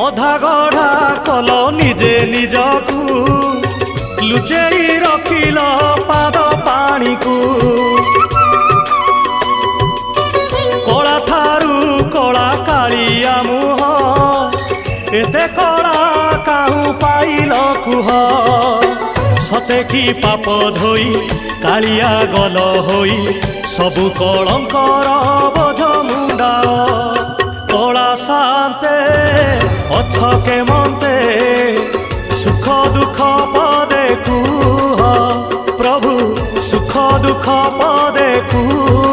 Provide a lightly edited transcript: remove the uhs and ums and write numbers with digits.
ଅଧା ଗଢ଼ା କଲ ନିଜେ ନିଜକୁ ଲୁଚେଇ ରଖିଲ ପାଦ ପାଣିକୁ। କଳା ଠାରୁ କଳା କାଳିଆ ମୁହଁ ଏତେ କଳା କାହୁଁ ପାଇଲ କୁହ। ସତେ କି ପାପ ଧୋଇ କାଳିଆ ଗଲ ହୋଇ ସବୁ କଳଙ୍କର ବୋଝ ମୁଣ୍ଡାଅ। କଳା ଶାନ୍ତେ ଅଛ କେମନ୍ତେ ସୁଖ ଦୁଃଖ ପଦେ କୁହ। ପ୍ରଭୁ ସୁଖ ଦୁଃଖ ପଦେ କୁହ।